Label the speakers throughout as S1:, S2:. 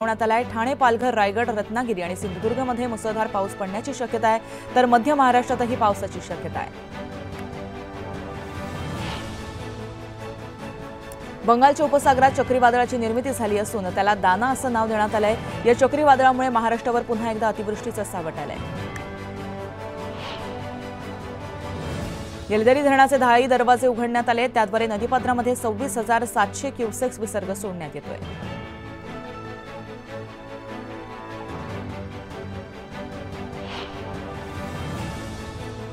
S1: आलाय। ठाणे, पालघर, रायगड, रत्नागिरी आणि सिंधुदुर्गमध्ये मुसळधार पाऊस पडण्याची शक्यता आहे, तर मध्य महाराष्ट्रातही पावसाची शक्यता आहे। बंगालच्या उपसागरात चक्रीवादळाची निर्मिती झाली असून त्याला दाना असं नाव देण्यात आलंय। या चक्रीवादळामुळे महाराष्ट्रावर पुन्हा एकदा अतिवृष्टीचं सावट आलंय। येलदरी धरणाचे 10 दरवाजे उघडण्यात आले, त्याद्वारे नदीपात्रामध्ये 26,700 क्युसेक्स विसर्ग सोडण्यात येतोय।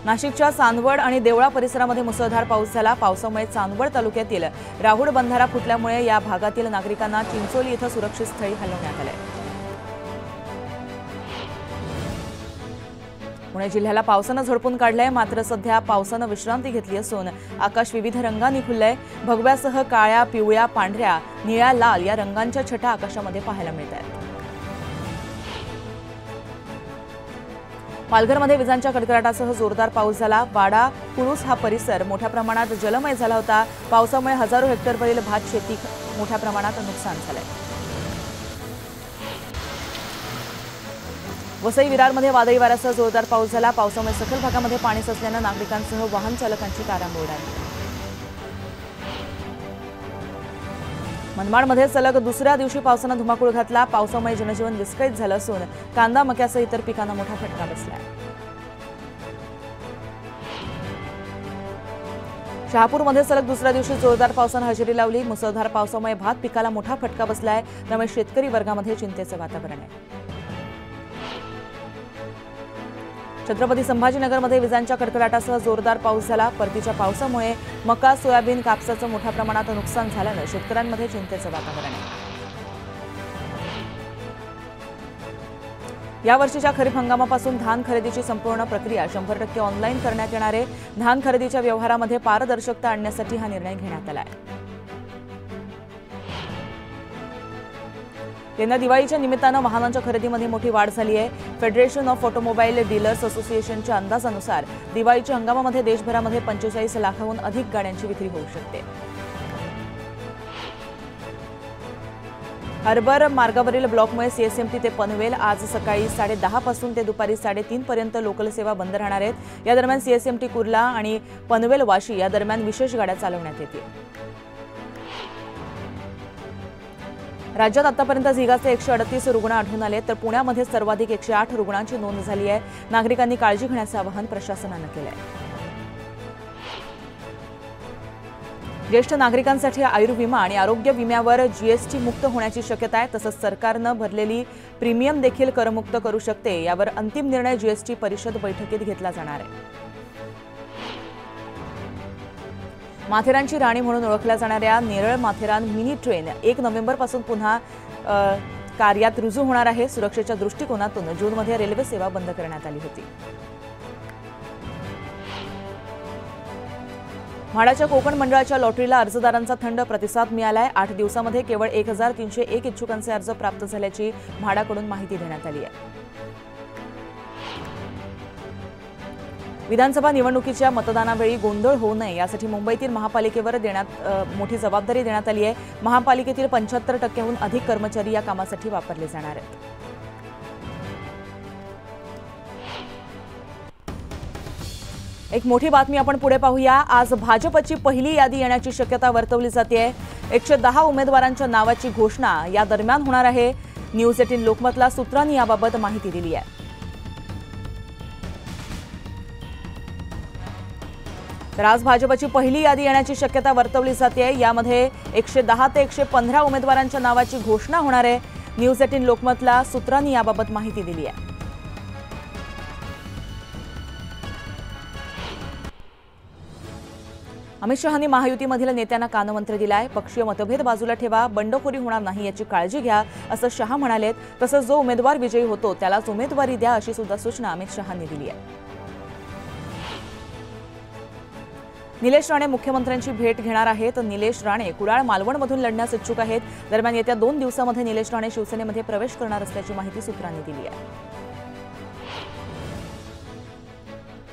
S1: नाशिकच्या चांदवड आणि देवळा परिसरामध्ये मुसळधार पाऊस झाला। पावसामुळे चांदवड तालुक्यातील राहुड बंधारा फुटल्यामुळे या भागातील नागरिकांना चिंचोली इथं सुरक्षित स्थळी हलवण्यात आले। पुणे जिल्ह्याला पावसानं झोडपून काढलंय, मात्र सध्या पावसानं विश्रांती घेतली असून आकाश विविध रंगांनी खुललंय। भगव्यासह काळ्या, पिवळ्या, पांढऱ्या, निळ्या, लाल या रंगांच्या छटा आकाशामध्ये पाहायला मिळतात। पालघरमध्ये विजांच्या कडकडाटासह जोरदार पाऊस झाला। वाडा, कुळूस हा परिसर मोठ्या प्रमाणात जलमय झाला होता। पावसामुळे हजारो हेक्टरवरील भात शेती मोठ्या प्रमाणात नुकसान झालंय। वसई विरारमध्ये वादळी वाऱ्यासह जोरदार पाऊस झाला। पावसामुळे सखल भागामध्ये पाणी साचल्यानं नागरिकांसह वाहन चालकांची तारांबळ उडाली। मनमाडमध्ये सलग दुसऱ्या दिवशी पावसानं धुमाकूळ घातला। पावसामुळे जनजीवन विस्कळीत झालं असून कांदा, मक्यासह इतर पिकांना मोठा फटका बसलाय। शहापूरमध्ये सलग दुसऱ्या दिवशी जोरदार पावसानं हजेरी लावली। मुसळधार पावसामुळे भात पिकाला मोठा फटका बसलाय, त्यामुळे शेतकरी वर्गामध्ये चिंतेचं वातावरण आहे। छत्रपती संभाजीनगरमध्ये विजांच्या कडकडाटासह जोरदार पाऊस झाला। परतीच्या पावसामुळे मका, सोयाबीन, कापसाचं मोठ्या प्रमाणात नुकसान झाल्यानं शेतकऱ्यांमध्ये चिंतेचं वातावरण आहे। यावर्षीच्या खरीप हंगामापासून धान खरेदीची संपूर्ण प्रक्रिया 100% ऑनलाईन करण्यात येणार आहे। धान खरेदीच्या व्यवहारामध्ये पारदर्शकता आणण्यासाठी हा निर्णय घेण्यात आला आहे। यंदा दिवाळीच्या निमित्तानं वाहनांच्या खरेदीमध्ये मोठी वाढ झाली आहे। फेडरेशन ऑफ ऑटोमोबाईल डीलर्स असोसिएशनच्या अंदाजानुसार दिवाळीच्या हंगामामध्ये देशभरामध्ये 45 लाखाहून अधिक गाड्यांची विक्री होऊ शकते। हार्बर मार्गावरील ब्लॉकमुळे सीएसएमटी ते पनवेल आज सकाळी 10:30 पासून ते दुपारी 3:30 पर्यंत लोकल सेवा बंद राहणार आहेत। या दरम्यान सीएसएमटी कुर्ला आणि पनवेल वाशी या दरम्यान विशेष गाड्या चालवण्यात येतील। राज्यात आतापर्यंत झिकाचे 138 रुग्ण आढळून आले, तर पुण्यामध्ये सर्वाधिक 108 रुग्णांची नोंद झाली आहे। नागरिकांनी काळजी घेण्याचं आवाहन प्रशासनानं केलं आहे। ज्येष्ठ नागरिकांसाठी आयुर्विमा आणि आरोग्य विम्यावर जीएसटी मुक्त होण्याची शक्यता आहे। तसंच सरकारनं भरलेली प्रीमियम देखील करमुक्त करू शकते। यावर अंतिम निर्णय जीएसटी परिषद बैठकीत घेतला जाणार आहे। माथेरानची राणी म्हणून ओळखल्या जाणाऱ्या नेरळ माथेरान मिनी ट्रेन 1 नोव्हेंबरपासून पुन्हा कार्यात रुजू होणार आहे। सुरक्षेच्या दृष्टिकोनातून जूनमध्ये रेल्वे सेवा बंद करण्यात आली होती। म्हाडाच्या कोकण मंडळाच्या लॉटरीला अर्जदारांचा थंड प्रतिसाद मिळालाय। 8 दिवसांमध्ये केवळ 1301 इच्छुकांचे अर्ज प्राप्त झाल्याची म्हाडाकडून माहिती देण्यात आली आहे। विधानसभा निवडणुकीच्या मतदानावेळी गोंधळ होऊ नये यासाठी मुंबईतील महापालिकेवर मोठी जबाबदारी देण्यात आली आहे। महापालिकेतील 75%हून अधिक कर्मचारी या कामासाठी वापरले जाणार आहेत। एक मोठी बातमी आपण पुढे पाहूया। आज भाजपची पहिली यादी येण्याची शक्यता वर्तवली जाते। 110 उमेदवारांच्या नावाची घोषणा या दरम्यान होणार आहे। न्यूज 18 लोकमतला सूत्रांनी याबाबत माहिती दिली आहे। तर आज भाजपची पहिली यादी येण्याची शक्यता वर्तवली जाते। यामध्ये 110 ते 115 उमेदवारांच्या नावाची घोषणा होणार आहे। न्यूज 18 लोकमतला सूत्रांनी याबाबत माहिती दिली आहे। अमित शहांनी महायुतीमधील नेत्यांना कानमंत्र दिलाय। पक्षीय मतभेद बाजूला ठेवा, बंडखोरी होणार नाही याची काळजी घ्या असं शहा म्हणालेत। तसंच जो उमेदवार विजयी होतो त्यालाच उमेदवारी द्या अशी सुद्धा सूचना अमित शहांनी दिली आहे। निलेश राणे मुख्यमंत्र्यांची भेट घेणार आहेत। निलेश राणे कुडाळ मालवणमधून लढण्यास इच्छुक आहेत। दरम्यान येत्या 2 दिवसांमध्ये निलेश राणे शिवसेनेमध्ये प्रवेश करणार असल्याची माहिती सूत्रांनी दिली आहे।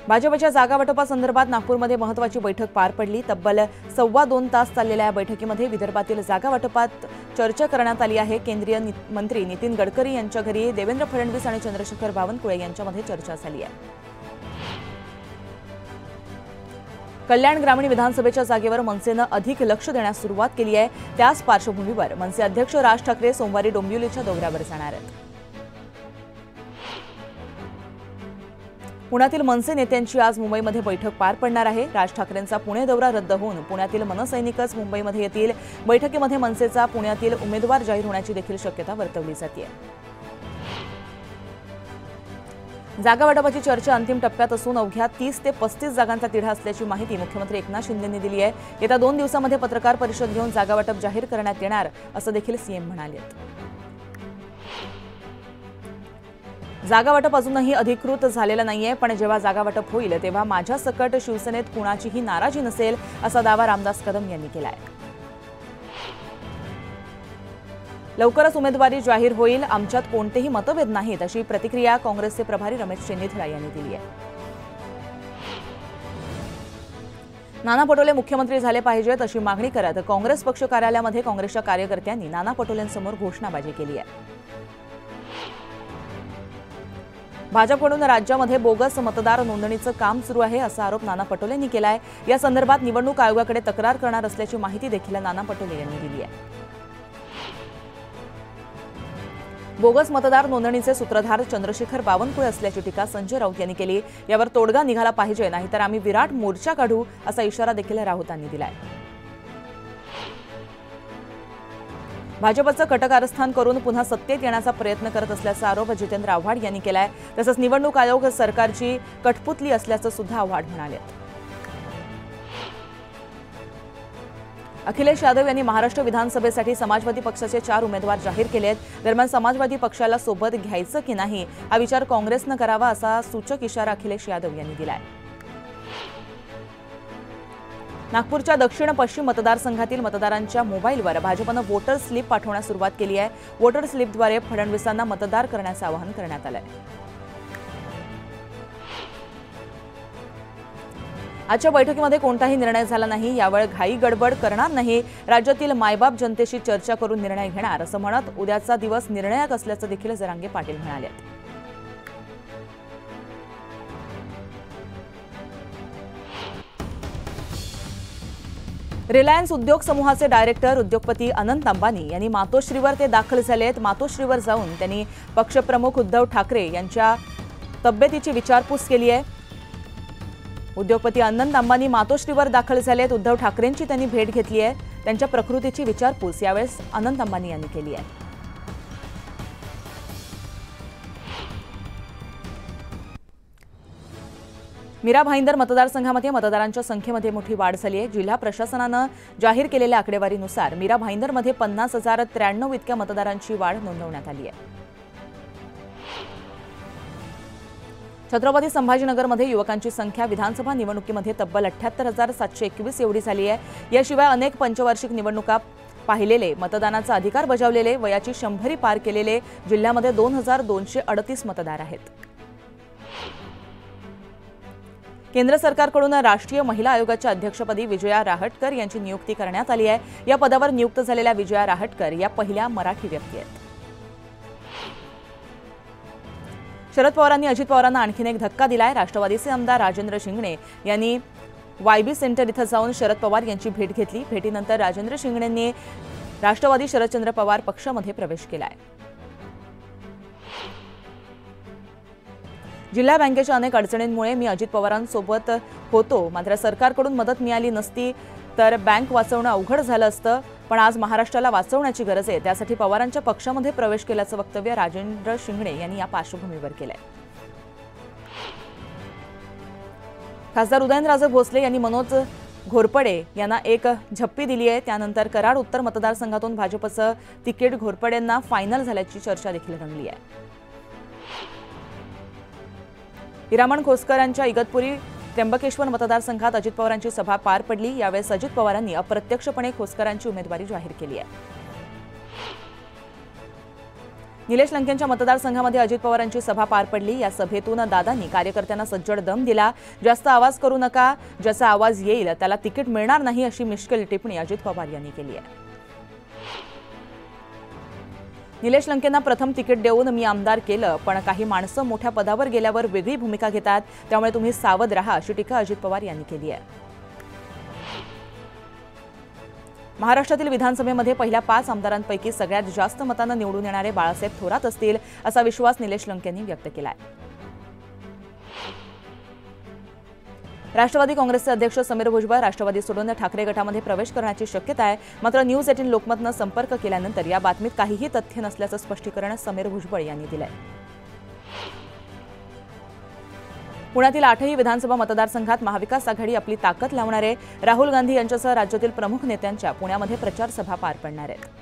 S1: भाजपच्या जागा वाटपासंदर्भात नागपूरमध्ये महत्त्वाची बैठक पार पडली। तब्बल 2.25 तास चाललेल्या या बैठकीमध्ये विदर्भातील जागा वाटपात चर्चा करण्यात आली आहे। केंद्रीय मंत्री नितीन गडकरी यांच्या घरी देवेंद्र फडणवीस आणि चंद्रशेखर बावनकुळे यांच्यामध्ये चर्चा झाली आहे। कल्याण ग्रामीण विधानसभेच्या जागेवर मनसेनं अधिक लक्ष देण्यास सुरुवात केली आहे। त्याच पार्श्वभूमीवर मनसे अध्यक्ष राज ठाकरे सोमवारी डोंबिवलीच्या दौऱ्यावर जाणार आहेत। पुण्यातील मनसे नेत्यांची आज मुंबईमध्ये बैठक पार पडणार आहे। राज ठाकरेंचा पुणे दौरा रद्द होऊन पुण्यातील मनसैनिकच मुंबईमध्ये येतील। बैठकीमध्ये मनसेचा पुण्यातील उमेदवार जाहीर होण्याची देखील शक्यता वर्तवली जाते। जागा वाटपाची चर्चा अंतिम टप्प्यात असून अवघ्या 30 ते 35 जागांचा तिढा असल्याची माहिती मुख्यमंत्री एकनाथ शिंदेंनी दिली आहे। येत्या 2 दिवसांमध्ये पत्रकार परिषद घेऊन जागा वाटप जाहीर करण्यात येणार असं देखील सीएम म्हणाले। जागा वाटप अजूनही अधिकृत झालेलं नाहीये, पण जेव्हा जागा वाटप होईल तेव्हा माझ्या सकट शिवसेनेत कुणाचीही नाराजी नसेल असा दावा रामदास कदम यांनी केलाय। लवकरच उमेदवारी जाहीर होईल, आमच्यात कोणतेही मतभेद नाहीत अशी प्रतिक्रिया काँग्रेसचे प्रभारी रमेश चेन्नीथला यांनी दिली आहे। नाना पटोले मुख्यमंत्री झाले पाहिजेत अशी मागणी करत काँग्रेस पक्ष कार्यालयामध्ये काँग्रेसच्या कार्यकर्त्यांनी नाना पटोलेंसमोर घोषणाबाजी केली आहे। भाजपकडून राज्यामध्ये बोगस मतदार नोंदणीचं काम सुरू आहे असा आरोप नाना पटोलेंनी केलाय। या संदर्भात निवडणूक आयोगाकडे तक्रार करणार असल्याची माहिती देखील नाना पटोले यांनी दिली आहे। बोगस मतदार नोंदणीचे सूत्रधार चंद्रशेखर बावनकुळे असल्याची टीका संजय राऊत यांनी केली। यावर तोडगा निघाला पाहिजे, नाहीतर आम्ही विराट मोर्चा काढू असा इशारा देखील राऊतांनी दिलाय। भाजपचं कटकारस्थान करून पुन्हा सत्तेत येण्याचा प्रयत्न करत असल्याचा आरोप जितेंद्र आव्हाड यांनी केलाय। तसंच निवडणूक आयोग सरकारची कठपुतली असल्याचं सुद्धा आव्हाड म्हणाले। अखिलेश यादव यांनी महाराष्ट्र विधानसभेसाठी समाजवादी पक्षाचे 4 उमेदवार जाहीर केलेत। दरम्यान समाजवादी पक्षाला सोबत घ्यायचं की नाही हा विचार काँग्रेसनं करावा असा सूचक इशारा अखिलेश यादव यांनी दिलाय। नागपूरच्या दक्षिण पश्चिम मतदारसंघातील मतदारांच्या मोबाईलवर भाजपनं वोटर स्लिप पाठवण्यास सुरुवात केली आहे। वोटर स्लिपद्वारे फडणवीसांना मतदार करण्याचं आवाहन करण्यात आलंय। आजच्या बैठकीमध्ये कोणताही निर्णय झाला नाही, यावेळी घाई गडबड करणार नाही, राज्यातील मायबाप जनतेशी चर्चा करून निर्णय घेणार असं म्हणत उद्याचा दिवस निर्णायक असल्याचं देखील जरांगे पाटील म्हणाले। रिलायन्स उद्योग समूहाचे डायरेक्टर उद्योगपती अनंत अंबानी यांनी मातोश्रीवर ते दाखल झालेत। मातोश्रीवर जाऊन त्यांनी पक्षप्रमुख उद्धव ठाकरे यांच्या तब्येतीची विचारपूस केली आहे। उद्योगपती अनंत अंबानी मातोश्रीवर दाखल झालेत। उद्धव ठाकरेंची त्यांनी भेट घेतली आहे। त्यांच्या प्रकृतीची विचारपूस यावेळेस अनंत अंबानी यांनी केली आहे। मीरा भाईंदर मतदारसंघामध्ये मतदारांच्या संख्येमध्ये मोठी वाढ झाली आहे। जिल्हा प्रशासनानं जाहीर केलेल्या आकडेवारीनुसार मीरा भाईंदरमध्ये 50,093 इतक्या मतदारांची वाढ नोंदवण्यात आली आहे। छत्रपती संभाजीनगरमध्ये युवकांची संख्या विधानसभा निवडणुकीमध्ये तब्बल 78,721 एवढी झाली आहे। याशिवाय अनेक पंचवार्षिक निवडणुका पाहिलेले, मतदानाचा अधिकार बजावलेले, वयाची 100 पार केलेले जिल्ह्यामध्ये 2,238 मतदार आहेत। केंद्र सरकारकडून राष्ट्रीय महिला आयोगाच्या अध्यक्षपदी विजया राहटकर यांची नियुक्ती करण्यात आली आहे। या पदावर नियुक्त झालेल्या विजया राहटकर या पहिल्या मराठी व्यक्ती आहेत। शरद पवारांनी अजित पवारांना आणखीन एक धक्का दिलाय। राष्ट्रवादीचे आमदार राजेंद्र शिंगणे यांनी वायबी सेंटर इथं जाऊन शरद पवार यांची भेट घेतली। भेटीनंतर राजेंद्र शिंगणेंनी राष्ट्रवादी शरदचंद्र पवार पक्षामध्ये प्रवेश केलाय। जिल्हा बँकेच्या अनेक अडचणींमुळे मी अजित पवारांसोबत होतो, मात्र सरकारकडून मदत मिळाली नसती तर बँक वाचवणं अवघड झालं असतं, पण आज महाराष्ट्राला वाचवण्याची गरज आहे, त्यासाठी पवारांच्या पक्षामध्ये प्रवेश केल्याचं वक्तव्य राजेंद्र शिंगणे यांनी या पार्श्वभूमीवर केलंय। खासदार उदयनराजे भोसले यांनी मनोज घोरपडे यांना एक झप्पी दिली आहे। त्यानंतर कराड उत्तर मतदारसंघातून भाजपचं तिकीट घोरपडेंना फायनल झाल्याची चर्चा देखील रंगली आहे। हिरामण खोसकरांच्या इगतपुरी त्र्यंबकेश्वर मतदारसंघात अजित पवारांची सभा पार पडली। यावेळेस अजित पवारांनी अप्रत्यक्षपणे खोसकरांची उमेदवारी जाहीर केली आहे। निलेश लंकेंच्या मतदारसंघामध्ये अजित पवारांची सभा पार पडली। या सभेतून दादांनी कार्यकर्त्यांना सज्जड दम दिला। जास्त आवाज करू नका, ज्याचा आवाज येईल त्याला तिकीट मिळणार नाही अशी मिश्किल टिप्पणी अजित पवार यांनी केली आहे। निलेश लंकेंना प्रथम तिकीट देऊन मी आमदार केलं, पण काही माणसं मोठ्या पदावर गेल्यावर वेगळी भूमिका घेतात, त्यामुळे तुम्ही सावध राहा अशी टीका अजित पवार यांनी केली आहे। महाराष्ट्रातील विधानसभेमध्ये पहिल्या 5 आमदारांपैकी सगळ्यात जास्त मतांना निवडून येणारे बाळासाहेब थोरात असतील असा विश्वास निलेश लंकेंनी व्यक्त केला आहे। राष्ट्रवादी काँग्रेसचे अध्यक्ष समीर भुजबळ राष्ट्रवादी सोडून ठाकरे गटामध्ये प्रवेश करण्याची शक्यता आहे। मात्र न्यूज 18 लोकमतनं संपर्क केल्यानंतर या बातमीत काहीही तथ्य नसल्याचं स्पष्टीकरण समीर भुजबळ यांनी दिलं आहे। पुण्यातील 8ही विधानसभा मतदारसंघात महाविकास आघाडी आपली ताकद लावणार आहे। राहुल गांधी यांच्यासह राज्यातील प्रमुख नेत्यांच्या पुण्यामध्ये प्रचार सभा पार पडणार आहेत।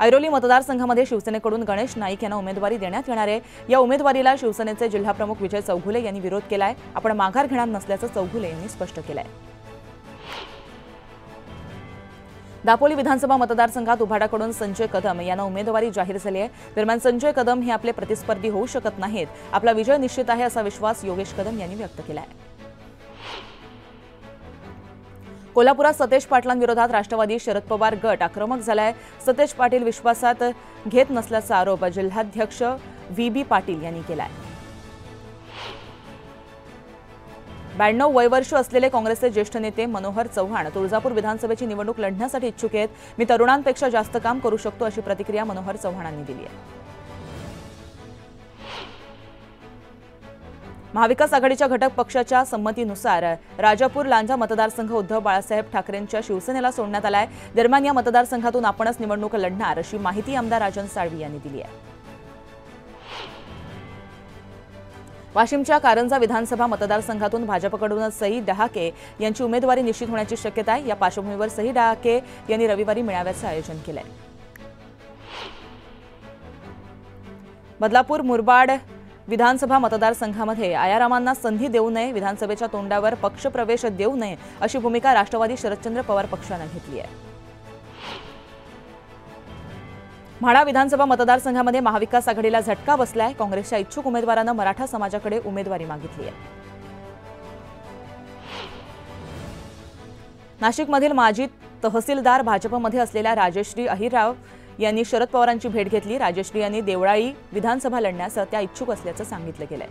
S1: ऐरोली मतदारसंघामध्ये शिवसेनेकडून गणेश नाईक यांना उमेदवारी देण्यात येणार आहे। या उमेदवारीला शिवसेनेचे जिल्हाप्रमुख विजय चौगुले यांनी विरोध केलाय। आपण माघार घेणार नसल्याचं चौगुले यांनी स्पष्ट केलंय। दापोली विधानसभा मतदारसंघात उभाटाकडून संजय कदम यांना उमेदवारी जाहीर झाली आहे। दरम्यान संजय कदम हे आपले प्रतिस्पर्धी होऊ शकत नाहीत, आपला विजय निश्चित आहे असा विश्वास योगेश कदम यांनी व्यक्त केला आहे। कोल्हापुरात सतेज पाटलांविरोधात राष्ट्रवादी शरद पवार गट आक्रमक झालाय। सतेज पाटील विश्वासात घेत नसल्याचा आरोप जिल्हाध्यक्ष व्ही.बी. पाटील यांनी केलाय। 92 वयवर्ष असलेले काँग्रेसचे ज्येष्ठ नेते मनोहर चव्हाण तुळजापूर विधानसभेची निवडणूक लढण्यासाठी इच्छुक आहेत। मी तरुणांपेक्षा जास्त काम करू शकतो अशी प्रतिक्रिया मनोहर चव्हाणांनी दिली आहे। महाविकास आघाडीच्या घटक पक्षाच्या संमतीनुसार राजापूर लांजा मतदारसंघ उद्धव बाळासाहेब ठाकरेंच्या शिवसेनेला सोडण्यात आलाय। दरम्यान या मतदारसंघातून आपणच निवडणूक लढणार अशी माहिती आमदार राजन साळवी यांनी दिली आहे। वाशिमच्या कारंजा विधानसभा मतदारसंघातून भाजपकडून सई डहाके यांची उमेदवारी निश्चित होण्याची शक्यता आहे। या पार्श्वभूमीवर सई डहाके यांनी रविवारी मेळाव्याचं आयोजन केलंय। बदलापूर मुरबाड विधानसभा मतदारसंघामध्ये आयारामांना संधी देऊ नये, विधानसभेच्या तोंडावर पक्षप्रवेश देऊ नये अशी भूमिका राष्ट्रवादी शरदचंद्र पवार पक्षानं घेतली आहे। म्हाडा विधानसभा मतदारसंघामध्ये महाविकास आघाडीला झटका बसलाय। काँग्रेसच्या इच्छुक उमेदवारानं मराठा समाजाकडे उमेदवारी मागितली आहे। नाशिकमधील माजी तहसीलदार भाजपमध्ये असलेल्या राजश्री अहिरराव यांनी शरद पवारांची भेट घेतली। राजश्री यांनी देवळाई विधानसभा लढण्यास त्या इच्छुक असल्याचं सांगितलं गेलंय।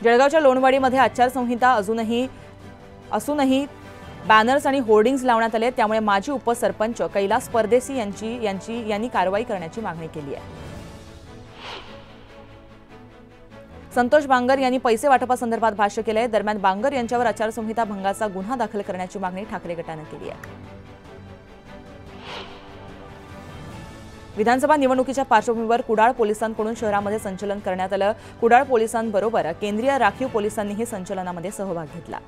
S1: जळगावच्या लोणवाडीमध्ये आचारसंहिता असूनही बॅनर्स आणि होर्डिंग्ज लावण्यात आले, त्यामुळे माजी उपसरपंच कैलास परदेसी यांनी कारवाई करण्याची मागणी केली आहे। संतोष बांगर यांनी पैसे वाटपासंदर्भात भाष्य केलंय। दरम्यान बांगर यांच्यावर आचारसंहिता भंगाचा गुन्हा दाखल करण्याची मागणी ठाकरे गटानं केली आहे। विधानसभा निवडणुकीच्या पार्श्वभूमीवर कुडाळ पोलिसांकडून शहरामध्ये संचलन करण्यात आलं। कुडाळ पोलिसांबरोबर केंद्रीय राखीव पोलिसांनीही संचलनामध्ये सहभाग घेतला।